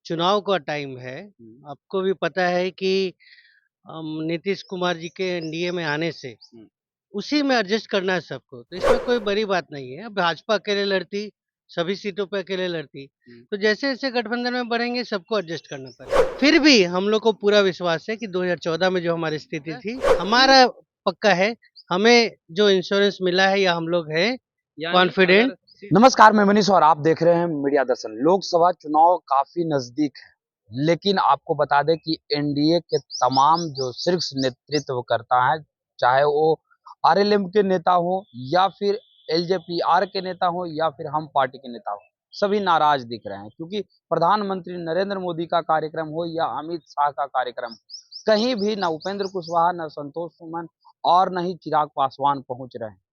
चुनाव का टाइम है। आपको भी पता है कि नीतीश कुमार जी के एनडीए में आने से हुँ। उसी में एडजस्ट करना है सबको, तो इसमें कोई बड़ी बात नहीं है। भाजपा अकेले लड़ती, सभी सीटों पे अकेले लड़ती, हुँ। तो जैसे-जैसे गठबंधन में बढ़ेंगे सबको एडजस्ट करना पड़ेगा। फिर भी हम लोग को पूरा विश्वास है कि 2014 में जो हमारी स्थिति थी, हमारा पक्का है, हमें जो इंश्योरेंस मिला है या हम लोग हैं यानी कॉन्फिडेंट। अगर नमस्कार, मैं मनीष और आप देख रहे हैं मीडिया दर्शन। लोकसभा चुनाव काफी नजदीक है, लेकिन आपको बता दें कि एनडीए के तमाम जो शीर्ष नेतृत्व करता है, चाहे वो आरएलएम के नेता हो या फिर एलजेपीआर के नेता हो या फिर हम पार्टी के नेता हो, सभी नाराज दिख रहे हैं क्योंकि प्रधानमंत्री नरेंद्र मोदी का कार्यक्रम हो या अमित शाह का कार्यक्रम हो, कहीं भी न उपेंद्र कुशवाहा, न संतोष सुमन और न ही चिराग पासवान पहुंच रहे हैं।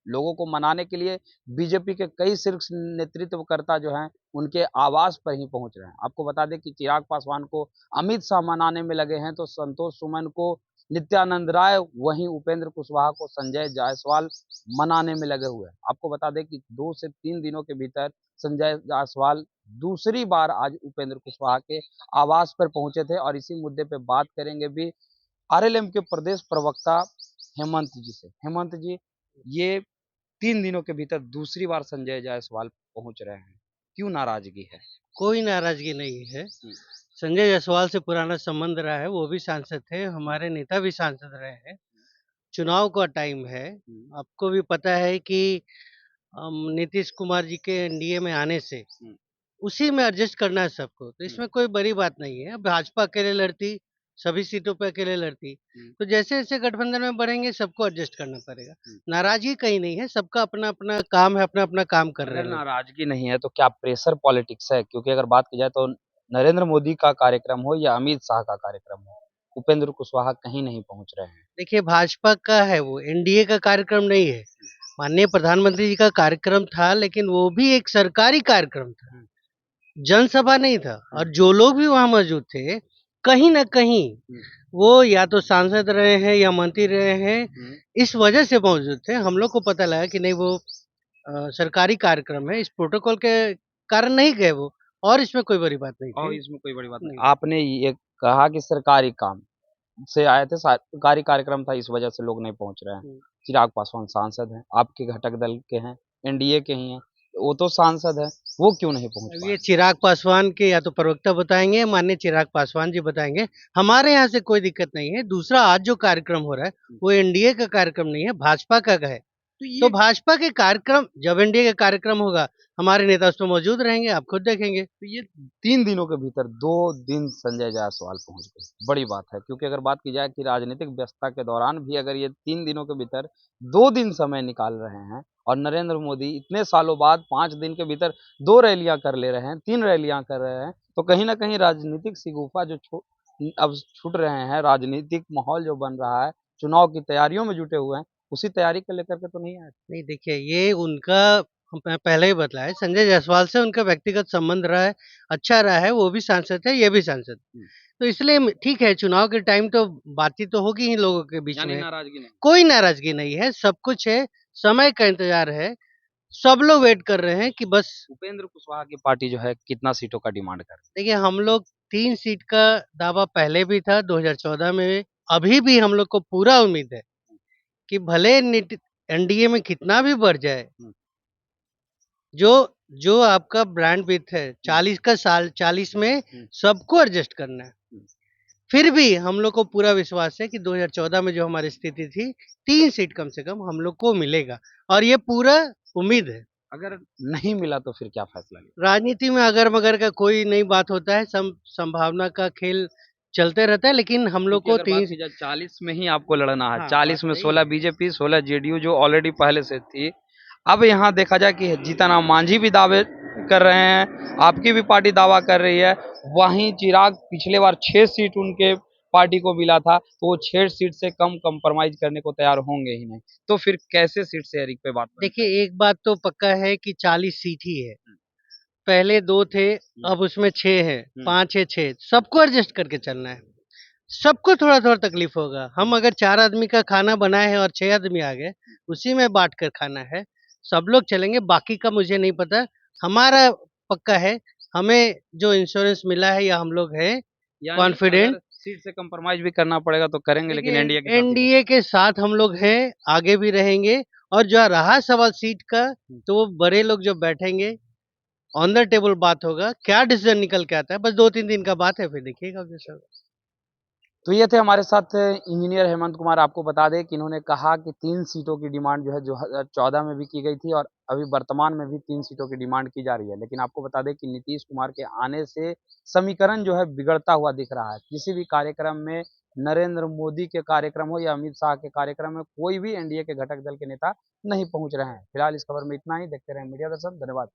लोगों को मनाने के लिए बीजेपी के कई शीर्ष नेतृत्वकर्ता जो हैं उनके आवास पर ही पहुंच रहे हैं। आपको बता दें कि चिराग पासवान को अमित शाह मनाने में लगे हैं, तो संतोष सुमन को नित्यानंद राय, वहीं उपेंद्र कुशवाहा को संजय जायसवाल मनाने में लगे हुए हैं। आपको बता दें कि 2 से 3 दिनों के भीतर संजय जायसवाल दूसरी बार आज उपेंद्र कुशवाहा के आवास पर पहुंचे थे और इसी मुद्दे पर बात करेंगे भी आरएलएम के प्रदेश प्रवक्ता हेमंत जी से। हेमंत जी, ये 3 दिनों के भीतर दूसरी बार संजय जायसवाल पहुंच रहे हैं, क्यों नाराजगी है? कोई नाराज़गी नहीं है। हुँ। संजय जायसवाल से पुराना संबंध रहा है, वो भी सांसद थे, हमारे नेता भी सांसद रहे हैं। चुनाव का टाइम है। हुँ। आपको भी पता है कि नीतीश कुमार जी के एनडीए में आने से हुँ। उसी में एडजस्ट करना है सबको, तो हुँ। इसमें कोई बड़ी बात नहीं है। भाजपा अकेले लड़ती, सभी सीटों पे अकेले लड़ती, हुँ। तो जैसे-जैसे गठबंधन में बढ़ेंगे सबको एडजस्ट करना पड़ेगा। हुँ। नाराज़गी कहीं नहीं है, सबका अपना-अपना काम है, अपना-अपना काम कर रहे अगर हैं लोग। नाराजगी नहीं है तो क्या प्रेशर पॉलिटिक्स है? क्योंकि अगर बात की जाए तो नरेंद्र मोदी का कार्यक्रम हो या अमित शाह का कार्यक्रम हो, उपेंद्र कुशवाहा कहीं नहीं पहुंच रहे हैं। देखिए भाजपा का है वो, एनडीए का कार्यक्रम नहीं है। माननीय प्रधानमंत्री जी का कार्यक्रम था, लेकिन वो भी एक सरकारी कार्यक्रम था, हुँ। जनसभा नहीं था। हुँ। और जो लोग भी वहाँ मौजूद थे, कहीं न कहीं हुँ। वो या तो सांसद रहे हैं या मंत्री रहे हैं, हुँ। इस वजह से मौजूद थे। हम लोग को पता लगा कि नहीं वो सरकारी कार्यक्रम है, इस प्रोटोकॉल के कारण नहीं गए वो, और इसमें कोई बड़ी बात नहीं और थी। इसमें कोई बड़ी बात नहीं। नहीं। आपने ये कहा कि सरकारी काम से आए थे, सरकारी कार्यक्रम था, इस वजह से लोग नहीं पहुंच रहे हैं। हुँ। चिराग पासवान सांसद हैं, आपके घटक दल के हैं, एनडीए के ही हैं, वो तो सांसद हैं, वो क्यों नहीं पहुंच अब पा ये रहे? चिराग पासवान के या तो प्रवक्ता बताएँगे, माननीय चिराग पासवान जी बताएँगे। हमारे यहाँ से कोई दिक्कत नहीं है। दूसरा आज जो कार्यक्रम हो रहा है, वो एनडीए का कार्यक्रम नहीं है, भाजपा का है। तो तो ये भाजपा के कार्यक्रम जब एनडीए का कार्यक्रम होगा, हमारे नेता उसमें मौजूद रहेंगे, आप खुद देखेंगे। तो ये 3 दिनों के भीतर 2 दिन संजय जायसवाल पहुँच गए, बड़ी बात है क्योंकि अगर बात की जाए कि राजनीतिक व्यस्तता के दौरान भी अगर ये 3 दिनों के भीतर 2 दिन समय निकाल रहे हैं और नरेंद्र मोदी इतने सालों बाद 5 दिन के भीतर 2 रैलियाँ कर ले रहे हैं, 3 रैलियाँ कर रहे हैं, तो कहीं न कहीं राजनीतिक शिगुफा जो अब छूट रहे हैं, राजनीतिक माहौल जो बन रहा है, चुनाव की तैयारियों में जुटे हुए हैं, उसी तैयारी को लेकर के तो नहीं आए? नहीं देखिए, ये उनका मैं पहले ही बताया, संजय जायसवाल से उनका व्यक्तिगत संबंध रहा है, अच्छा रहा है, वो भी सांसद है, ये भी सांसद। हुँ। तो इसलिए ठीक है, चुनाव के टाइम तो बातचीत तो होगी ही लोगों के बीच यानी में। नाराज़गी नहीं। कोई नाराज़गी नहीं है, सब कुछ है, समय का इंतज़ार है, सब लोग वेट कर रहे हैं कि बस। उपेंद्र कुशवाहा की पार्टी जो है कितना सीटों का डिमांड कर रही है? देखिए हम लोग 3 सीट का दावा पहले भी था 2014 में, अभी भी हम लोग को पूरा उम्मीद है कि भले एनडीए में कितना भी बढ़ जाए, हुँ। जो जो आपका ब्रांड विड्थ है, हुँ। 40 का साल 40 में हुँ। सबको एडजस्ट करना है। हुँ। फिर भी हम लोग को पूरा विश्वास है कि 2014 में जो हमारी स्थिति थी, 3 सीट कम से कम हम लोग को मिलेगा और ये पूरा उम्मीद है। अगर नहीं मिला तो फिर क्या फैसला लिया? राजनीति में अगर-मगर का कोई नई बात होता है, संभावना का खेल चलते रहता है, लेकिन हम लोग क्योंकि को अगर बात 3। की जाए 40 में ही आपको लड़ना है, हाँ, बात 40 में सही 16 है। बीजेपी, 16 जेडीयू जो ऑलरेडी पहले से थी। अब यहाँ देखा जाए कि जीतन मांझी भी दावे कर रहे हैं, आपकी भी पार्टी दावा कर रही है। वहीं चिराग पिछले बार 6 सीट उनके पार्टी को मिला था, तो वो 6 सीट से कम कंप्रोमाइज़ करने को तैयार होंगे ही नहीं। तो फिर कैसे सीट शेयरिंग पे बात बन देखिए, पाएगी? एक बात तो पक्का है कि 40 सीट ही है। हुँ। पहले 2 थे, हुँ। अब उसमें 6 हैं, हुँ। 5 है, 6 सबको एडजस्ट करके चलना है। सबको थोड़ा-थोड़ा तकलीफ होगा। हम अगर 4 आदमी का खाना बनाए हैं और 6 आदमी आ गए, उसी में बाँट कर खाना है। सब लोग चलेंगे, बाकी का मुझे नहीं पता। हमारा पक्का है हमें जो इंश्योरेंस मिला है या हम लोग हैं यानी कॉन्फिडेंट। अगर सीट से कंप्रोमाइज भी करना पड़ेगा तो करेंगे, लेकिन देखिए एनडीए के साथ ही रहेंगे। एनडीए के साथ हम लोग हैं, आगे भी रहेंगे। और जो रहा सवाल सीट का, तो वो बड़े लोग जो बैठेंगे, ऑन द टेबल बात होगा, क्या डिसीजन निकल के आता है, बस 2-3 दिन का बात है, फिर देखिएगा जैसा होगा। तो ये थे हमारे साथ इंजीनियर हेमंत कुमार। आपको बता दें कि इन्होंने कहा कि 3 सीटों की डिमांड जो है 2014 में भी की गई थी और अभी वर्तमान में भी 3 सीटों की डिमांड की जा रही है। लेकिन आपको बता दें कि नीतीश कुमार के आने से समीकरण जो है बिगड़ता हुआ दिख रहा है। किसी भी कार्यक्रम में नरेंद्र मोदी के कार्यक्रम हो या अमित शाह के कार्यक्रम में कोई भी एनडीए के घटक दल के नेता नहीं पहुंच रहे हैं। फिलहाल इस खबर में इतना ही। देखते रहें मीडिया दर्शन। धन्यवाद।